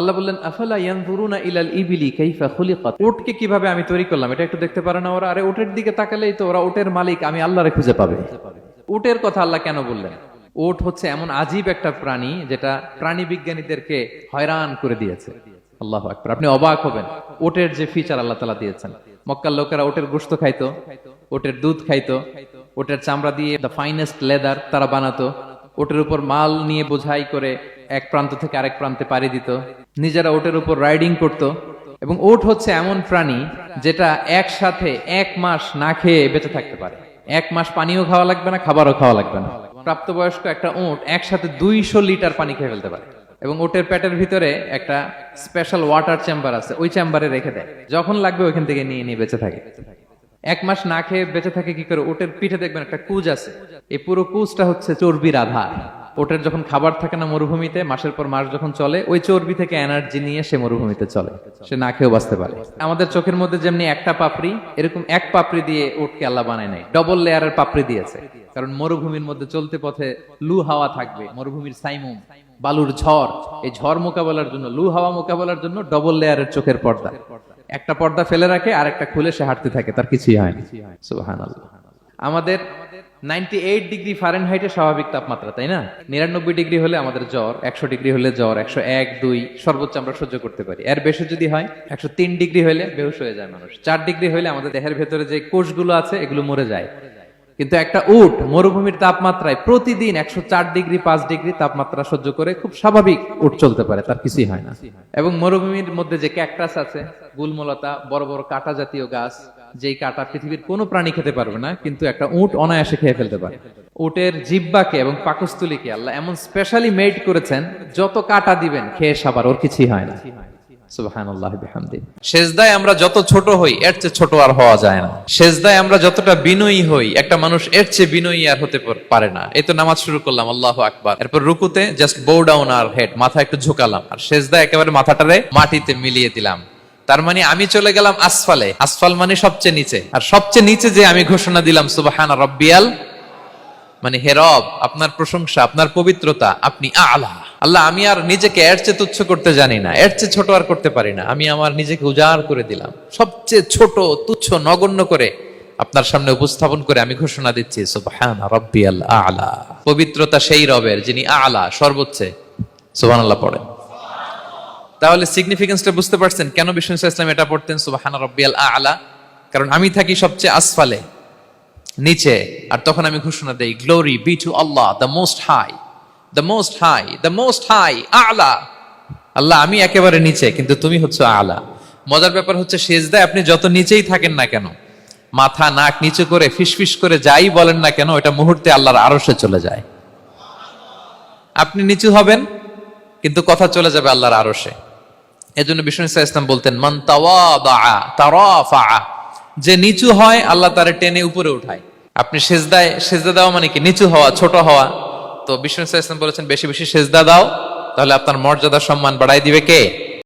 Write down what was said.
আল্লাহ বললেন আফালা ইয়ানজুরুনা ইলাল ইবিলি কাইফা খুলিকাত, উটকে কিভাবে আমি তৈরি করলাম এটা একটু দেখতে পারে না ওরা? আরে উটের দিকে তাকালেই তো ওরা উটের মালিক আমি আল্লাহরে খুঁজে পাবে। উটের কথা আল্লাহ কেন বললেন? উট হচ্ছে এমন আজীব একটা প্রাণী যেটা প্রাণী বিজ্ঞানীদেরকে হয়রান করে দিয়েছে। আল্লাহু আকবার, আপনি অবাক হবেন উটের যে ফিচার আল্লাহ তাআলা দিয়েছেন। মক্কার লোকেরা উটের গোশত খাইতো, উটের দুধ খাইতো, উটের চামড়া দিয়ে দ্য ফাইনেস্ট লেদার তারা বানাতো, উটের উপর মাল নিয়ে বোঝাই করে এক প্রান্ত থেকে আরেক প্রান্তে পাড়ি দিত, নিজেরা উটের উপর রাইডিং করত। এবং উট হচ্ছে এমন প্রাণী যেটা একসাথে 1 মাস না খেয়ে বেঁচে থাকতে পারে। 1 মাস পানিও খাওয়া লাগবে না, খাবারও খাওয়া লাগবে না। প্রাপ্তবয়স্ক একটা উট একসাথে 200 লিটার পানি খেয়ে ফেলতে পারে। এবং উটের পেটের ভিতরে একটা স্পেশাল ওয়াটার চেম্বার আছে, ওই চেম্বারে রেখে দেয়, যখন লাগবে ওইখান থেকে নিয়ে নিয়ে বেঁচে থাকে। 1 মাস না খেয়ে বেঁচে থাকে কি করে? উটের পিঠে দেখবেন একটা কুজ আছে, এই পুরো কুজটা হচ্ছে চর্বির আধার। ওটের যখন খাবার থাকে না মরুভূমিতে, মাসের পর মাস যখন চলে, ওই চর্বি থেকে এনার্জি নিয়ে সে মরুভূমিতে চলে, সে না খেয়েও বাঁচতে পারে। আমাদের চোখের মধ্যে যেমনি একটা পাপড়ি, এরকম এক পাপড়ি দিয়ে উটকে আল্লাহ বানায় নাই, ডবল লেয়ারের পাপড়ি দিয়েছে। কারণ মরুভূমির মধ্যে চলতে পথে লু হাওয়া থাকবে, মরুভূমির সাইমুম, বালুর ঝড়, এই ঝড় মোকাবেলার জন্য, লু হাওয়া মোকাবেলার জন্য ডবল লেয়ারের চোখের পর্দা। একটা পর্দা ফেলে রাখে আর একটা খুলে সে হাঁটতে থাকে, তার কিছুই হয় না। সুবহানাল্লাহ। আমাদের 98 ডিগ্রি ফারেনহাইটে স্বাভাবিক তাপমাত্রা, তাই না? 99 ডিগ্রি হলে আমাদের জ্বর, 100 ডিগ্রি হলে জ্বর, 101, 2 সর্বোচ্চ আমরা সহ্য করতে পারি। এর বেশি যদি হয় 103 ডিগ্রি হলে বেহুশ হয়ে যায় মানুষ। 4 ডিগ্রি হলে আমাদের দেহের ভেতরে যে কোষগুলো আছে এগুলো মরে যায়। কিন্তু একটা উট মরুভূমির তাপমাত্রায় প্রতিদিন 104 ডিগ্রি 5 ডিগ্রি তাপমাত্রা সহ্য করে খুব স্বাভাবিক উট চলতে পারে, তার কিছুই হয় না। এবং মরুভূমির মধ্যে যে ক্যাকটাস আছে, গুলমলতা, বড় বড় কাঁটা জাতীয় গাছ, যেই কাঁটা পৃথিবীর কোনো প্রাণী খেতে পারবে না, কিন্তু একটা উট অনায়াসে খেয়ে ফেলতে পারে। উটের জিহ্বাকে এবং পাকস্থলীকে আল্লাহ এমন স্পেশালি মেড করেছেন, যত কাঁটা দিবেন খেয়ে সাবার, ওর কিছুই হয় না। সুবহানাল্লাহ বিহামদি। সেজদায় আমরা যত ছোট হই এর চেয়ে ছোট আর হওয়া যায় না। সেজদায় আমরা যতটা বিনয়ী হই, একটা মানুষ এর চেয়ে বিনয়ী আর হতে পারে না। এই তো নামাজ শুরু করলাম, আল্লাহু আকবার, এরপর রুকুতে জাস্ট বো ডাউন আর হেড, মাথা একটু ঝুঁকালাম, আর সেজদায় একেবারে মাথাটারে মাটিতে মিলিয়ে দিলাম। তার মানে আমি চলে গেলাম আসফালে। আসফাল মানে সবচেয়ে নিচে, আর সবচেয়ে নিচে যে আমি ঘোষণা দিলাম সুবহান রাব্বিয়াল, মানে হে রব, আপনার প্রশংসা, আপনার পবিত্রতা, আপনি আলা। আল্লাহ, আমি আর নিজেকে এর চেয়ে তুচ্ছ করতে জানি না, এর চেয়ে ছোট আর করতে পারি না। আমি আমার নিজেকে উজাড় করে দিলাম, সবচেয়ে ছোট, তুচ্ছ, নগণ্য করে আপনার সামনে উপস্থাপন করে আমি ঘোষণা দিচ্ছি সুবহান রাব্বিয়াল আলা। পবিত্রতা সেই রবের যিনি আলা, সর্বোচ্চ। সুবহানাল্লাহ পড়েন। তাহলে সিগনিফিকেন্সটা বুঝতে পারছেন কেন বিষ্ণু ইসলাম এটা পড়তেন সুবহান রাব্বিয়াল আলা? কারণ আমি থাকি সবচেয়ে আসফালে, নিচে, আর তখন আমি ঘোষণা দেই glory be to Allah the most high, the most high, the most high আলা। আল্লাহ, আমি একেবারে নিচে, কিন্তু তুমি হচ্ছে আলা। মজার ব্যাপার হচ্ছে সেজদায় আপনি যত নিচেই থাকেন না কেন, মাথা নাক নিচু করে ফিসফিস করে যাই বলেন না কেন, এটা মুহূর্তে আল্লাহর আরশে চলে যায়। আপনি নিচু হবেন কিন্তু কথা চলে যাবে আল্লাহর আরশে। এজন্য বিষ্ণু ইসলাম বলতেন মান তাওয়াদা তারাফা, যে নিচু হয় আল্লাহ তারে টেনে উপরে উঠায়। আপনি সেজদা দাও মানে কি? নিচু হওয়া, ছোট হওয়া। তো বিষ্ণু ইসলাম বলেছেন বেশি বেশি সেজদা দাও, তাহলে আপনার মর্যাদা সম্মান বাড়াই দিবে কে?